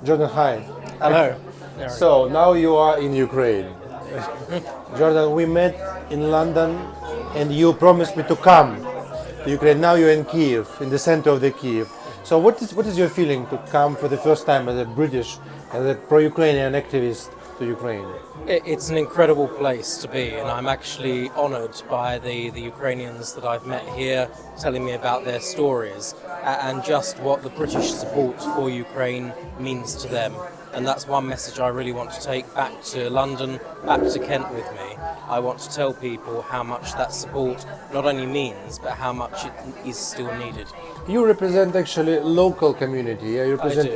Jordan, hi. Hello. So now you are in Ukraine. Jordan, we met in London and you promised me to come to Ukraine. Now you're in Kiev, in the center of the Kiev. So what is your feeling to come for the first time as a British, as a pro-Ukrainian activist to Ukraine? It's an incredible place to be, and I'm actually honoured by the Ukrainians that I've met here telling me about their stories and just what the British support for Ukraine means to them. And that's one message I really want to take back to London, back to Kent with me. I want to tell people how much that support not only means, but how much it is still needed. You represent actually local community. Yeah? You represent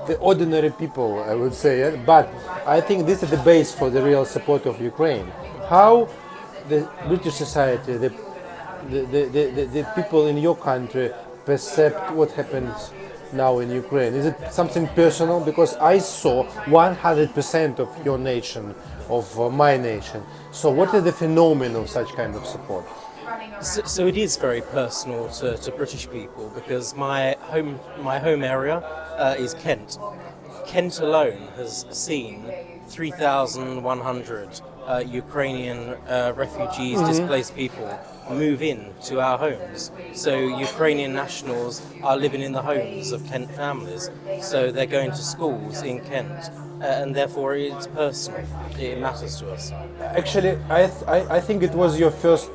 the ordinary people, I would say. Yeah? But I think this is the base for the real support of Ukraine. How the British society, the people in your country perceive what happens now in Ukraine? Is it something personal? Because I saw 100% of your nation, of my nation. So what is the phenomenon of such kind of support? So it is very personal to British people because my home area is Kent. Kent alone has seen 3,100 Ukrainian refugees, displaced people move in to our homes. So Ukrainian nationals are living in the homes of Kent families. So they're going to schools in Kent, and therefore it's personal. It matters to us. Actually, I think it was your first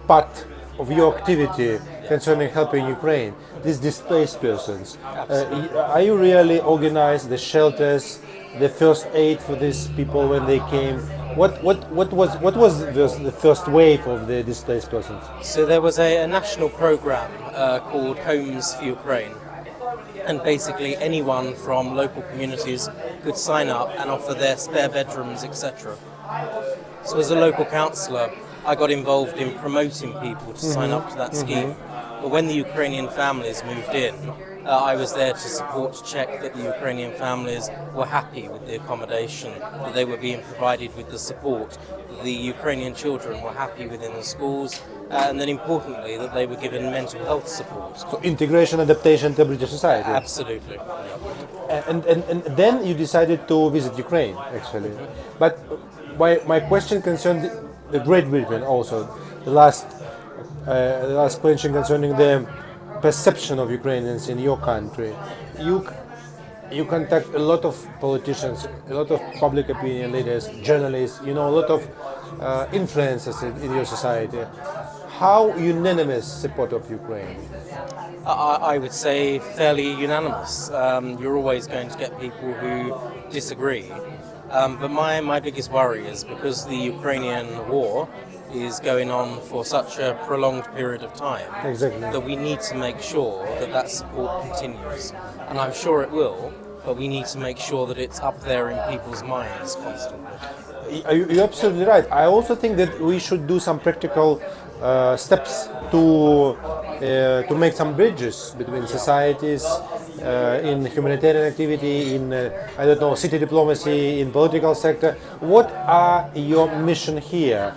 part of your activity concerning helping Ukraine, these displaced persons. Are you really organized the shelters, the first aid for these people when they came? What was the first wave of the displaced persons? So there was a national program called Homes for Ukraine. And basically anyone from local communities could sign up and offer their spare bedrooms, etc. So as a local councillor, I got involved in promoting people to sign up to that scheme. But when the Ukrainian families moved in, I was there to support, to check that the Ukrainian families were happy with the accommodation, that they were being provided with the support, that the Ukrainian children were happy within the schools, and then importantly that they were given mental health support. So integration, adaptation to British society. Absolutely. And then you decided to visit Ukraine, actually. But my question concerned the Great Britain also. The last question concerning the perception of Ukrainians in your country. You contact a lot of politicians, a lot of public opinion leaders, journalists. You know a lot of influencers in your society. How unanimous support of Ukraine? I would say fairly unanimous. You're always going to get people who disagree. But my biggest worry is because the Ukrainian war is going on for such a prolonged period of time, that we need to make sure that support continues. And I'm sure it will, but we need to make sure that it's up there in people's minds constantly. You're absolutely right. I also think that we should do some practical steps to make some bridges between societies in humanitarian activity, in I don't know, city diplomacy, in political sector. What are your mission here?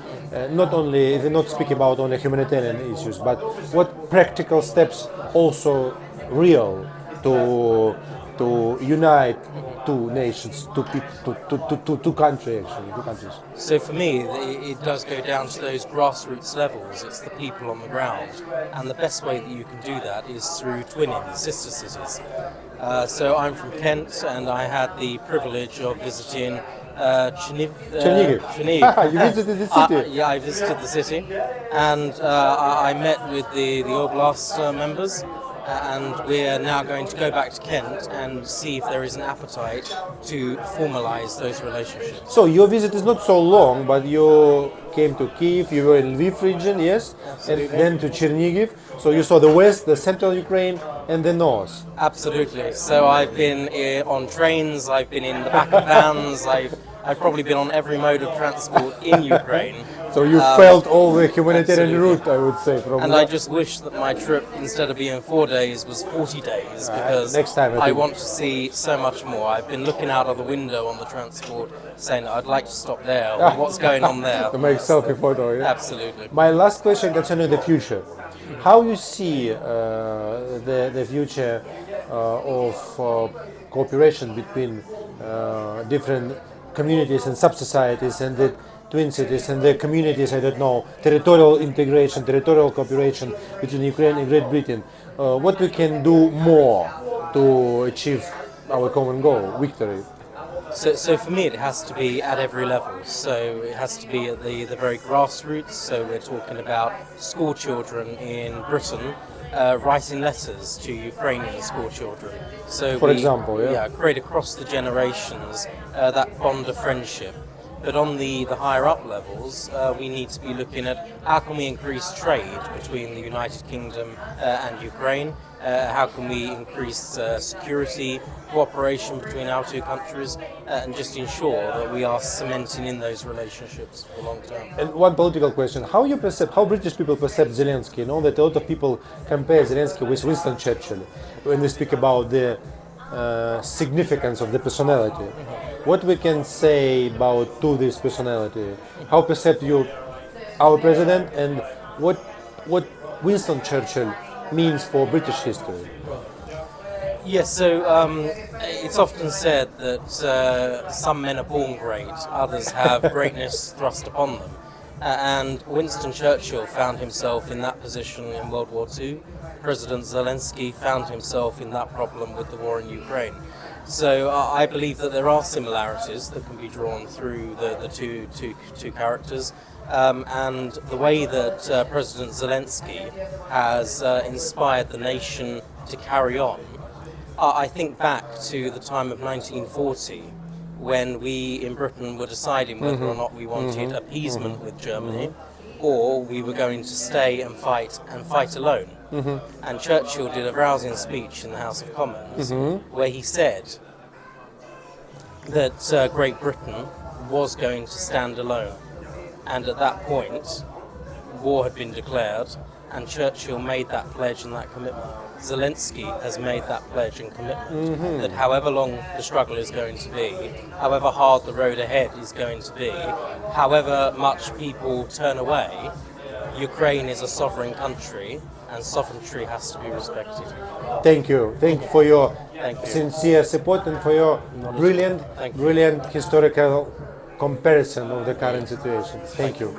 Not only, if you're not speaking about only humanitarian issues, but what practical steps also real to unite two nations, two countries, actually, two countries. So for me, it does go down to those grassroots levels. It's the people on the ground, and the best way that you can do that is through twinning, sister cities. So I'm from Kent, and I had the privilege of visiting Chernihiv. You visited the city? Yeah, I visited the city, and I met with the Oblast members. And we're now going to go back to Kent and see if there is an appetite to formalise those relationships. So your visit is not so long, but you came to Kiev, you were in Lviv region, yes? Absolutely. And then to Chernihiv. So you saw the west, the central Ukraine, and the north. Absolutely. So I've been on trains, I've been in the back of vans, I've probably been on every mode of transport in Ukraine. So you felt all the humanitarian absolutely. route, I would say. And I just wish that my trip, instead of being 4 days, was 40 days, because next time, I want to see so much more. I've been looking out of the window on the transport, saying I'd like to stop there, or what's going on there. To make selfie photo, yeah? Absolutely. My last question concerning the future. How you see the future of cooperation between different communities and sub-societies and the twin cities and the communities, I don't know, territorial integration, territorial cooperation between Ukraine and Great Britain. What we can do more to achieve our common goal, victory? So for me, it has to be at every level. So it has to be at the very grassroots. So we're talking about school children in Britain writing letters to Ukrainian school children. So For example, yeah. create across the generations that bond of friendship. But on the higher up levels, we need to be looking at how can we increase trade between the United Kingdom and Ukraine. How can we increase security, cooperation between our two countries, and just ensure that we are cementing in those relationships for the long term. And one political question: how British people perceive Zelensky? You know that a lot of people compare Zelensky with Winston Churchill when we speak about the significance of the personality. What we can say about to this personality? How perceive you our president, and what Winston Churchill means for British history? Yes, so it's often said that some men are born great, others have greatness thrust upon them. And Winston Churchill found himself in that position in World War II. President Zelensky found himself in that problem with the war in Ukraine. So I believe that there are similarities that can be drawn through the two characters. And the way that President Zelensky has inspired the nation to carry on, I think back to the time of 1940, when we in Britain were deciding whether or not we wanted appeasement with Germany, or we were going to stay and fight alone. And Churchill did a rousing speech in the House of Commons where he said that Great Britain was going to stand alone. And at that point, war had been declared, and Churchill made that pledge and that commitment. Zelensky has made that pledge and commitment that however long the struggle is going to be, however hard the road ahead is going to be, however much people turn away, Ukraine is a sovereign country and sovereignty has to be respected. Thank you. Thank you for your sincere support and for your brilliant historical comparison of the current situation. Thank you.